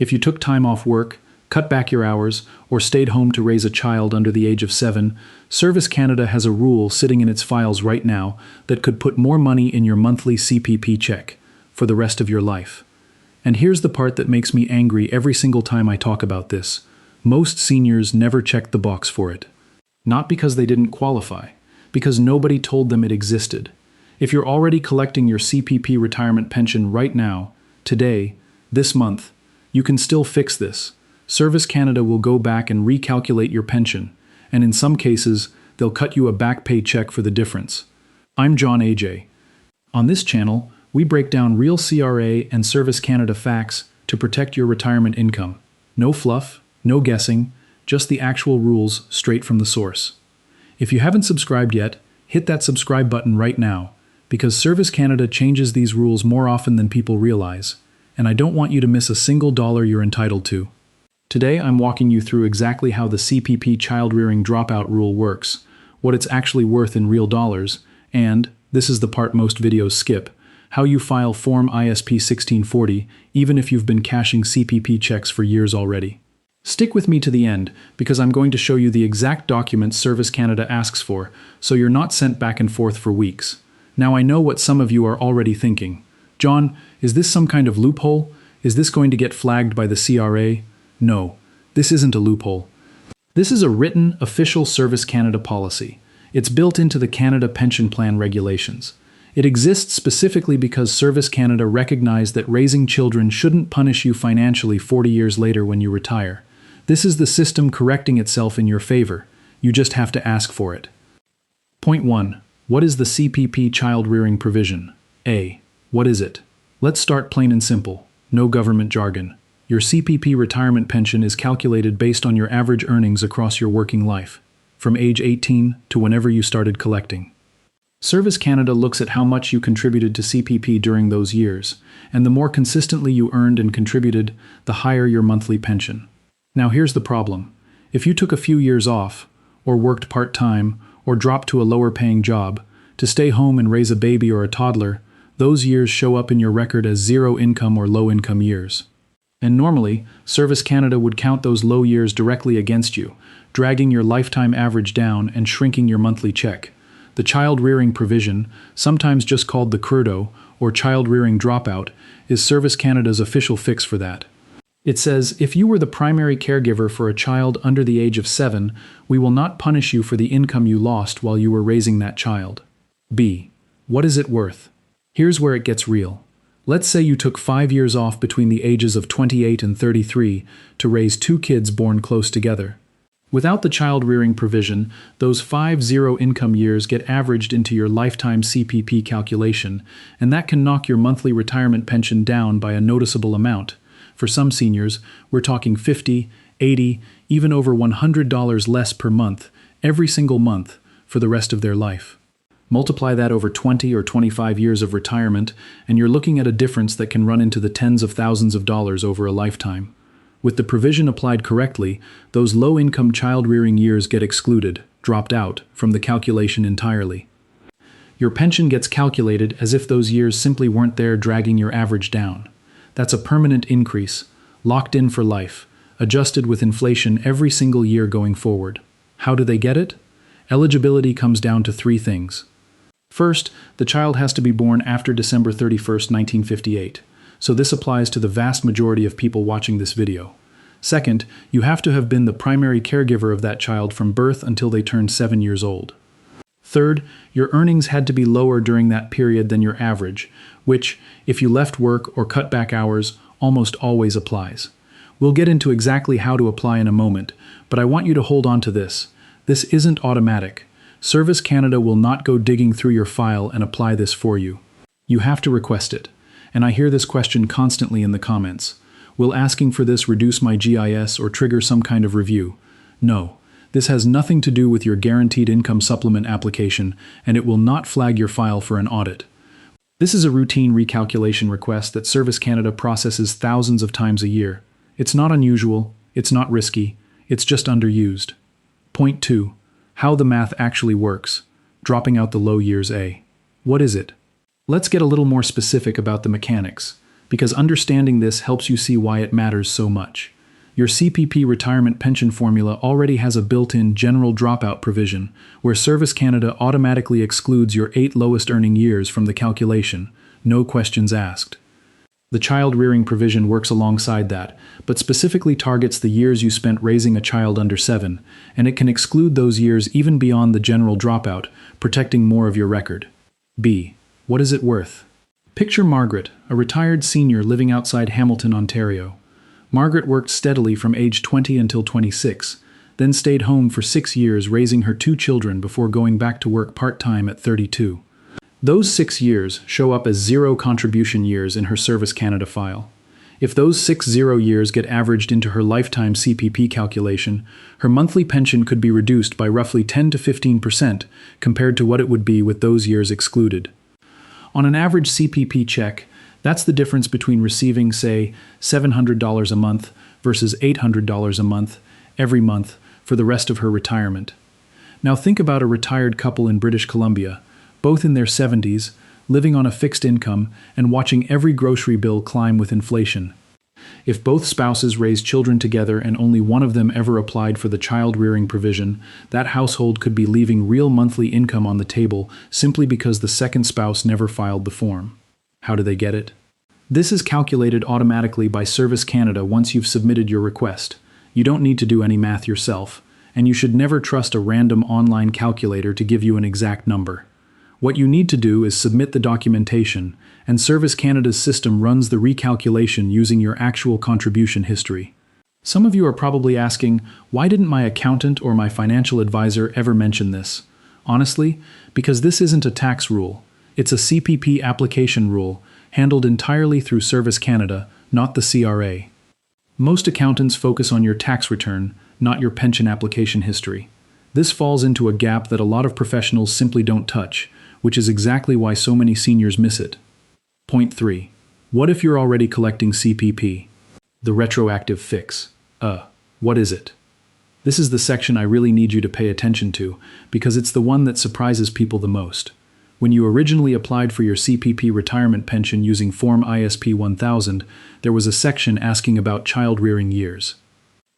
If you took time off work, cut back your hours, or stayed home to raise a child under the age of 7, Service Canada has a rule sitting in its files right now that could put more money in your monthly CPP check for the rest of your life. And here's the part that makes me angry every single time I talk about this. Most seniors never checked the box for it. Not because they didn't qualify, because nobody told them it existed. If you're already collecting your CPP retirement pension right now, today, this month, you can still fix this. Service Canada will go back and recalculate your pension, and in some cases, they'll cut you a back pay check for the difference. I'm John AJ. On this channel, we break down real CRA and Service Canada facts to protect your retirement income. No fluff, no guessing, just the actual rules straight from the source. If you haven't subscribed yet, hit that subscribe button right now, because Service Canada changes these rules more often than people realize, and I don't want you to miss a single dollar you're entitled to. Today, I'm walking you through exactly how the CPP child-rearing dropout rule works, what it's actually worth in real dollars, and, this is the part most videos skip, how you file Form ISP 1640 even if you've been cashing CPP checks for years already. Stick with me to the end, because I'm going to show you the exact documents Service Canada asks for, so you're not sent back and forth for weeks. Now I know what some of you are already thinking. John, is this some kind of loophole? Is this going to get flagged by the CRA? No, this isn't a loophole. This is a written, official Service Canada policy. It's built into the Canada Pension Plan regulations. It exists specifically because Service Canada recognized that raising children shouldn't punish you financially 40 years later when you retire. This is the system correcting itself in your favor. You just have to ask for it. Point 1. What is the CPP child-rearing provision? A. What is it? Let's start plain and simple. No government jargon. Your CPP retirement pension is calculated based on your average earnings across your working life, from age 18 to whenever you started collecting. Service Canada looks at how much you contributed to CPP during those years, and the more consistently you earned and contributed, the higher your monthly pension. Now here's the problem. If you took a few years off, or worked part-time, or dropped to a lower-paying job, to stay home and raise a baby or a toddler, those years show up in your record as zero-income or low-income years. And normally, Service Canada would count those low years directly against you, dragging your lifetime average down and shrinking your monthly check. The child-rearing provision, sometimes just called the CRDO, or child-rearing dropout, is Service Canada's official fix for that. It says, if you were the primary caregiver for a child under the age of 7, we will not punish you for the income you lost while you were raising that child. B. What is it worth? Here's where it gets real. Let's say you took 5 years off between the ages of 28 and 33 to raise 2 kids born close together. Without the child-rearing provision, those 5 zero-income years get averaged into your lifetime CPP calculation, and that can knock your monthly retirement pension down by a noticeable amount. For some seniors, we're talking $50, $80, even over $100 less per month, every single month, for the rest of their life. Multiply that over 20 or 25 years of retirement, and you're looking at a difference that can run into the tens of thousands of dollars over a lifetime. With the provision applied correctly, those low-income child-rearing years get excluded, dropped out, from the calculation entirely. Your pension gets calculated as if those years simply weren't there dragging your average down. That's a permanent increase, locked in for life, adjusted with inflation every single year going forward. How do they get it? Eligibility comes down to 3 things. First, the child has to be born after December 31st, 1958, so this applies to the vast majority of people watching this video. Second, you have to have been the primary caregiver of that child from birth until they turned 7 years old. Third, your earnings had to be lower during that period than your average, which, if you left work or cut back hours, almost always applies. We'll get into exactly how to apply in a moment, but I want you to hold on to this. This isn't automatic. Service Canada will not go digging through your file and apply this for you. You have to request it. And I hear this question constantly in the comments. Will asking for this reduce my GIS or trigger some kind of review? No. This has nothing to do with your Guaranteed Income Supplement application, and it will not flag your file for an audit. This is a routine recalculation request that Service Canada processes thousands of times a year. It's not unusual, it's not risky, it's just underused. Point 2. How the math actually works. Dropping out the low years A. What is it? Let's get a little more specific about the mechanics. because understanding this helps you see why it matters so much. Your CPP retirement pension formula already has a built-in general dropout provision, where Service Canada automatically excludes your 8 lowest earning years from the calculation, no questions asked. The child rearing provision works alongside that, but specifically targets the years you spent raising a child under 7, and it can exclude those years even beyond the general dropout, protecting more of your record. B. What is it worth? Picture Margaret, a retired senior living outside Hamilton, Ontario. Margaret worked steadily from age 20 until 26, then stayed home for 6 years raising her 2 children before going back to work part-time at 32. Those 6 years show up as 0 contribution years in her Service Canada file. If those 6 0 years get averaged into her lifetime CPP calculation, her monthly pension could be reduced by roughly 10 to 15% compared to what it would be with those years excluded. On an average CPP check, that's the difference between receiving, say, $700 a month versus $800 a month every month for the rest of her retirement. Now think about a retired couple in British Columbia, both in their 70s, living on a fixed income and watching every grocery bill climb with inflation. If both spouses raised children together and only one of them ever applied for the child rearing provision, that household could be leaving real monthly income on the table simply because the second spouse never filed the form. How do they get it? This is calculated automatically by Service Canada once you've submitted your request. You don't need to do any math yourself, and you should never trust a random online calculator to give you an exact number. What you need to do is submit the documentation, and Service Canada's system runs the recalculation using your actual contribution history. Some of you are probably asking, why didn't my accountant or my financial advisor ever mention this? Honestly, because this isn't a tax rule. It's a CPP application rule, handled entirely through Service Canada, not the CRA. Most accountants focus on your tax return, not your pension application history. This falls into a gap that a lot of professionals simply don't touch, which is exactly why so many seniors miss it. Point 3. What if you're already collecting CPP? The retroactive fix. What is it? This is the section I really need you to pay attention to, because it's the one that surprises people the most. When you originally applied for your CPP retirement pension using Form ISP 1000, there was a section asking about child rearing years.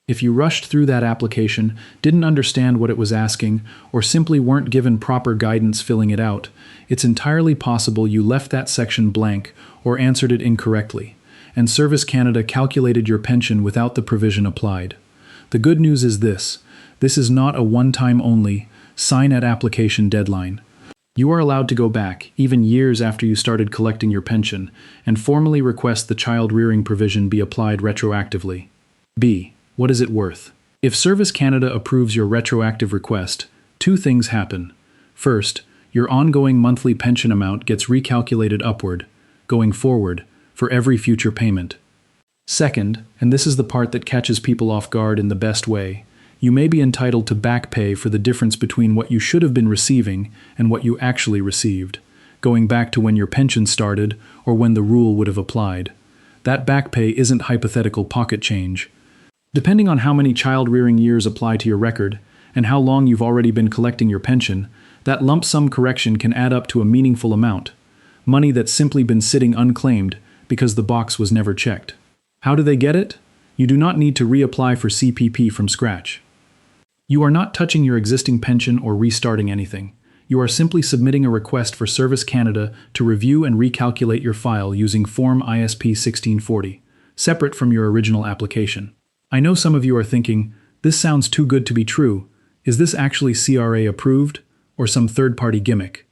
If you rushed through that application, didn't understand what it was asking, or simply weren't given proper guidance filling it out, it's entirely possible you left that section blank or answered it incorrectly, and Service Canada calculated your pension without the provision applied. The good news is this is not a one-time only, sign-at-application deadline. You are allowed to go back, even years after you started collecting your pension, and formally request the child rearing provision be applied retroactively. B. What is it worth? If Service Canada approves your retroactive request, 2 things happen. First, your ongoing monthly pension amount gets recalculated upward, going forward, for every future payment. Second, and this is the part that catches people off guard in the best way, you may be entitled to back pay for the difference between what you should have been receiving and what you actually received, going back to when your pension started or when the rule would have applied. That back pay isn't hypothetical pocket change. Depending on how many child rearing years apply to your record and how long you've already been collecting your pension, that lump sum correction can add up to a meaningful amount, money that's simply been sitting unclaimed because the box was never checked. How do they get it? You do not need to reapply for CPP from scratch. You are not touching your existing pension or restarting anything. You are simply submitting a request for Service Canada to review and recalculate your file using Form ISP 1640, separate from your original application. I know some of you are thinking, this sounds too good to be true. Is this actually CRA approved, or some third-party gimmick?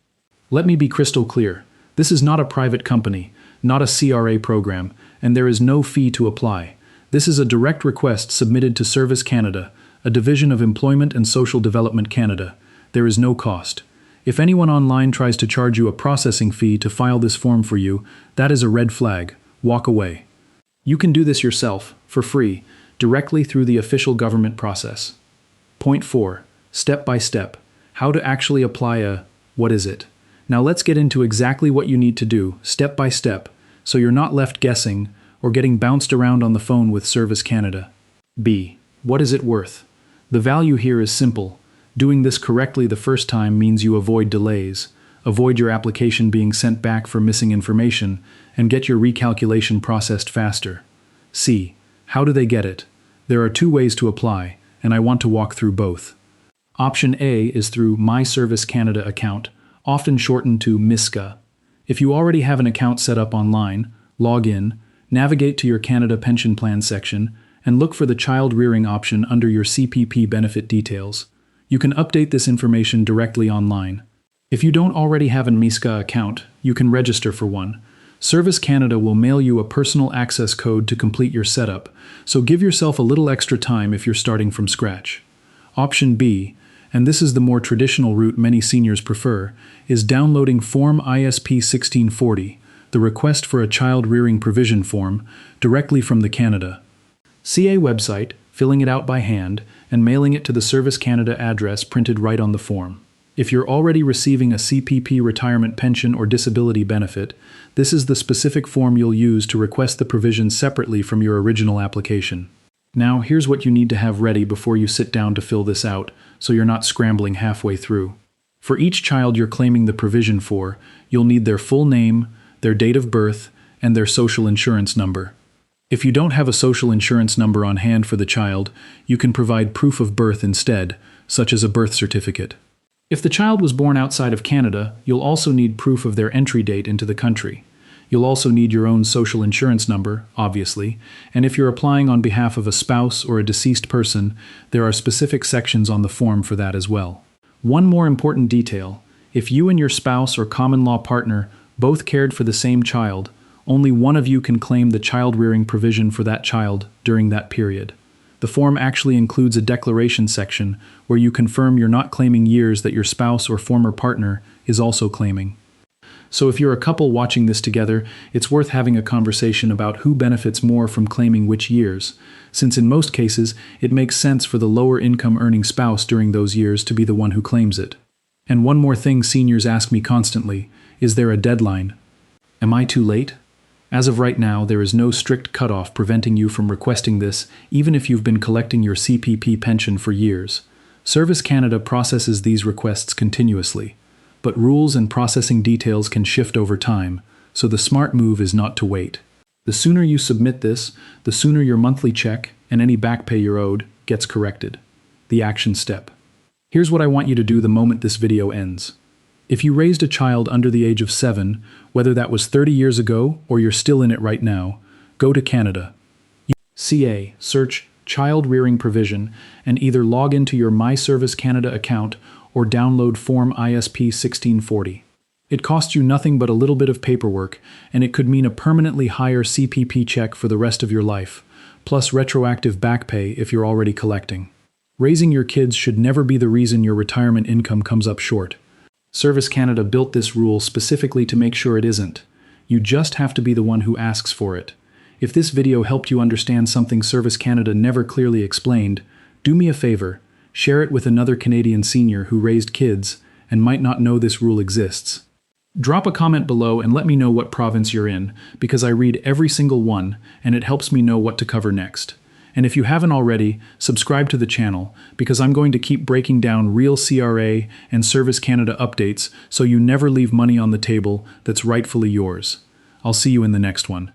Let me be crystal clear. This is not a private company, not a CRA program, and there is no fee to apply. This is a direct request submitted to Service Canada, a division of Employment and Social Development Canada. There is no cost. If anyone online tries to charge you a processing fee to file this form for you, that is a red flag. Walk away. You can do this yourself, for free, directly through the official government process. Point 4. Step by step. How to actually apply what is it? Now let's get into exactly what you need to do, step by step, so you're not left guessing or getting bounced around on the phone with Service Canada. B. What is it worth? The value here is simple. Doing this correctly the first time means you avoid delays. avoid your application being sent back for missing information, and get your recalculation processed faster. C. How do they get it? There are 2 ways to apply, and I want to walk through both. Option A is through My Service Canada account, often shortened to MISCA. If you already have an account set up online, log in, navigate to your Canada Pension Plan section, and look for the child rearing option under your CPP benefit details. You can update this information directly online. If you don't already have a MISCA account, you can register for one. Service Canada will mail you a personal access code to complete your setup, so give yourself a little extra time if you're starting from scratch. Option B, and this is the more traditional route many seniors prefer, is downloading Form ISP 1640, the Request for a Child Rearing Provision form, directly from the Canada CA website, filling it out by hand, and mailing it to the Service Canada address printed right on the form. If you're already receiving a CPP retirement pension or disability benefit, this is the specific form you'll use to request the provision separately from your original application. Now, here's what you need to have ready before you sit down to fill this out, so you're not scrambling halfway through. For each child you're claiming the provision for, you'll need their full name, their date of birth, and their social insurance number. If you don't have a social insurance number on hand for the child, you can provide proof of birth instead, such as a birth certificate. If the child was born outside of Canada, you'll also need proof of their entry date into the country. You'll also need your own social insurance number, obviously, and if you're applying on behalf of a spouse or a deceased person, there are specific sections on the form for that as well. One more important detail: if you and your spouse or common law partner both cared for the same child, only one of you can claim the child rearing provision for that child during that period. The form actually includes a declaration section where you confirm you're not claiming years that your spouse or former partner is also claiming. So if you're a couple watching this together, it's worth having a conversation about who benefits more from claiming which years, since in most cases it makes sense for the lower income earning spouse during those years to be the one who claims it. And one more thing seniors ask me constantly: is there a deadline? Am I too late? As of right now, there is no strict cutoff preventing you from requesting this, even if you've been collecting your CPP pension for years. Service Canada processes these requests continuously, but rules and processing details can shift over time, so the smart move is not to wait. The sooner you submit this, the sooner your monthly check and any back pay you're owed gets corrected. The action step. Here's what I want you to do the moment this video ends. If you raised a child under the age of 7, whether that was 30 years ago or you're still in it right now, go to Canada. CA, search Child Rearing Provision, and either log into your My Service Canada account or download Form ISP 1640. It costs you nothing but a little bit of paperwork, and it could mean a permanently higher CPP check for the rest of your life, plus retroactive back pay if you're already collecting. Raising your kids should never be the reason your retirement income comes up short. Service Canada built this rule specifically to make sure it isn't. You just have to be the one who asks for it. If this video helped you understand something Service Canada never clearly explained, do me a favor, share it with another Canadian senior who raised kids and might not know this rule exists. Drop a comment below and let me know what province you're in, because I read every single one and it helps me know what to cover next. And if you haven't already, subscribe to the channel, because I'm going to keep breaking down real CRA and Service Canada updates so you never leave money on the table that's rightfully yours. I'll see you in the next one.